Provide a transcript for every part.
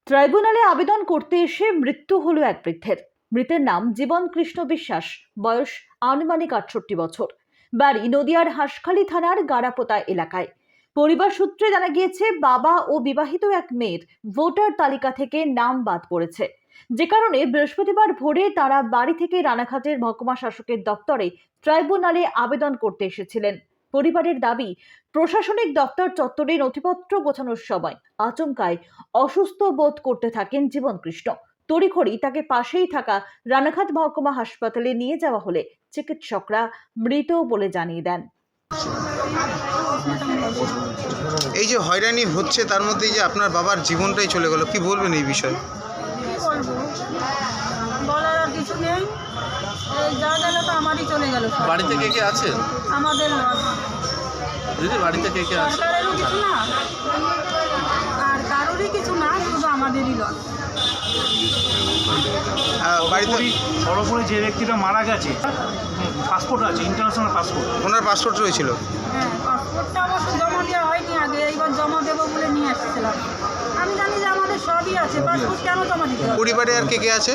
ট্রাইব্যুনালে আবেদন করতে এসে মৃত্যু হলো এক বৃদ্ধের। মৃতের নাম জীবন কৃষ্ণ বিশ্বাস, বয়স আনুমানিক ৬৮ বছর, বাড়ি নদিয়ার হাঁসখালি থানার গাড়াপোতা এলাকায়। পরিবার সূত্রে জানা গিয়েছে, বাবা ও বিবাহিত এক মেয়ের ভোটার তালিকা থেকে নাম বাদ পড়েছে, যে কারণে বৃহস্পতিবার ভোরে তারা বাড়ি থেকে রানাঘাটের মহকুমা শাসকের দপ্তরে ট্রাইব্যুনালে আবেদন করতে এসেছিলেন। পরিবারের দাবি, প্রশাসনিক দপ্তর চত্বরে নথিপত্র গোছানোর সময় আচমকায় অসুস্থ বোধ করতে থাকেন জীবন কৃষ্ণ। তড়িঘড়ি তাকে পাশেই থাকা রানাঘাট মহকুমা হাসপাতালে নিয়ে যাওয়া হলে চিকিৎসকরা মৃত বলে জানিয়ে দেন। এই যে হয়রানি হচ্ছে, তার মধ্যে যে আপনার বাবার জীবনটাই চলে গেল, কি বলবেন এই বিষয়ে? বলবো, বলার আর কিছু নেই। এই যা গেল তো আমারই চলে গেল। বাড়িতে কে কে আছে? আমাদের লস। দিদি বাড়িতে কে কে আছে? সরকারেরও কিছু না আর কারোরই কিছু না, শুধু আমাদেরই লস। বাড়িতে সর্বোপরি যে ব্যক্তিটা মারা গেছে পাসপোর্ট আছে, ইন্টারন্যাশনাল পাসপোর্ট। ওনার পাসপোর্ট রয়েছিল? হ্যাঁ, পাসপোর্টটা অবশ্য জমা দেওয়া হয়নি আগে, এইবার জমা দেবো বলে নিয়ে আসছিলাম। আমি জানি যে আমাদের সবই আছে, পাসপোর্ট কেন জমা দিতে হবে? পরিবারে আর কে কে আছে?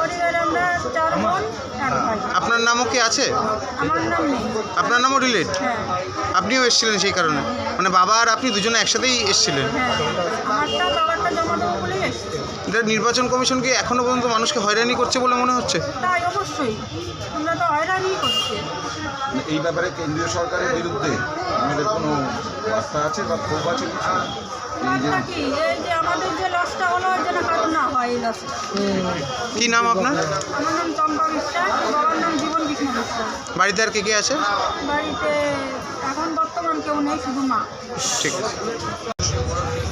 পরিবারে আমরা 4 বোন, 1 ভাই। আপনার নামও কি আছে? আমার নাম নেই। আপনার নামও রিলেট? হ্যাঁ আপনিও এসেছিলেন সেই কারণে? মানে বাবা আর আপনি দুজনে একসাথেই এসেছিলেন? হ্যাঁ, আমারটা বাবারটা জমা দেবো বলেই এসেছি। এটা নির্বাচন কমিশন কি এখনো পর্যন্ত মানুষকে হয়রানি করছে বলে মনে হচ্ছে? তাই অবশ্যই, আমরা তো হয়রানি করছি। এই ব্যাপারে কেন্দ্রীয় সরকারের বিরুদ্ধে আমাদের কোনো বার্তা আছে বা ক্ষোভ আছে কিছু? বার্তা কি, এই যে আমাদের যে লসটা হলো ওই জন্য কারণ না হয় এই লসটা। কি নাম আপনার? আমার নাম চম্পা বিশ্বাস, বাবার নাম জীবন কৃষ্ণ বিশ্বাস। বাড়িতে আর কে কে আছে? বাড়িতে এখন বর্তমান কেউ নেই, শুধু মা। ঠিক আছে।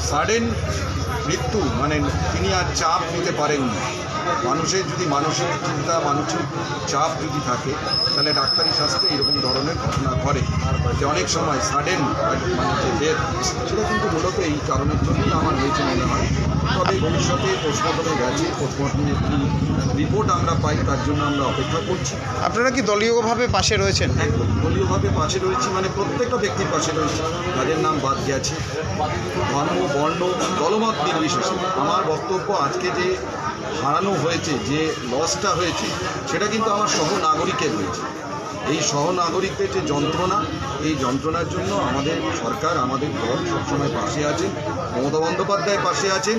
সাডেন মৃত্যু মানে তিনি আর চাপ নিতে পারেননি। মানুষের যদি মানসিক চিন্তা, মানসিক চাপ যদি থাকে, তাহলে ডাক্তারি শাস্ত্রে এরকম ধরনের ঘটনা ঘটে, যে অনেক সময় সাডেন মানে যে ডেথ, সেটা কিন্তু মূলত এই কারণের জন্যই আমার হয়েছে মনে হয়। তবে ভবিষ্যতে পোস্টমর্টমে গেছে, পোস্টমর্টমের রিপোর্ট আমরা পাই, তার জন্য আমরা অপেক্ষা করছি। আপনারা কি দলীয়ভাবে পাশে রয়েছেন? একদম দলীয়ভাবে পাশে রয়েছি, মানে প্রত্যেকটা ব্যক্তির পাশে রয়েছে, তাদের নাম বাদ গেছে। ধর্ম, বর্ণ, দলমত নির্বিশেষে আমার বক্তব্য, আজকে যে হারানো হয়েছে, যে লসটা হয়েছে, সেটা কিন্তু আমার সহনাগরিকের হয়েছে। এই সহনাগরিকদের যে যন্ত্রণা, এই যন্ত্রণার জন্য আমাদের সরকার, আমাদের দল সবসময় পাশে আছেন। মমতা বন্দ্যোপাধ্যায় পাশে আছেন।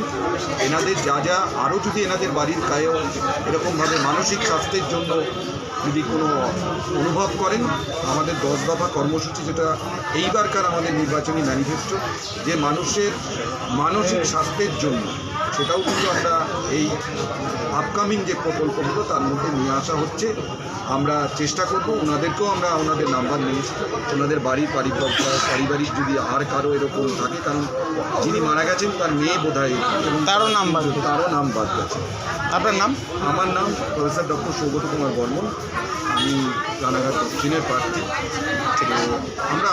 এনাদের যা আরও যদি এনাদের বাড়ির গায়েও এরকমভাবে মানসিক স্বাস্থ্যের জন্য যদি কোনো অনুভব করেন, আমাদের 10 দফা কর্মসূচি, যেটা এইবারকার আমাদের নির্বাচনী ম্যানিফেস্টো, যে মানুষের মানসিক স্বাস্থ্যের জন্য, সেটাও কিন্তু আমরা এই আপকামিং যে প্রকল্পগুলো তার মধ্যে নিয়ে আসা হচ্ছে। আমরা চেষ্টা করব, ওনাদেরকেও আমরা ওনাদের নাম্বার নিয়েছি, ওনাদের বাড়ির পারিবারিক যদি আর কারো এরকম থাকে, কারণ যিনি মারা গেছেন তার মেয়ে বোধহয়, তারও নাম বাদ? তারও নাম বাদ গেছে। আপনার নাম? আমার নাম প্রফেসর ডক্টর সৌগত কুমার বর্মন, আমি রানাঘাট দক্ষিণের প্রার্থী। তো আমরা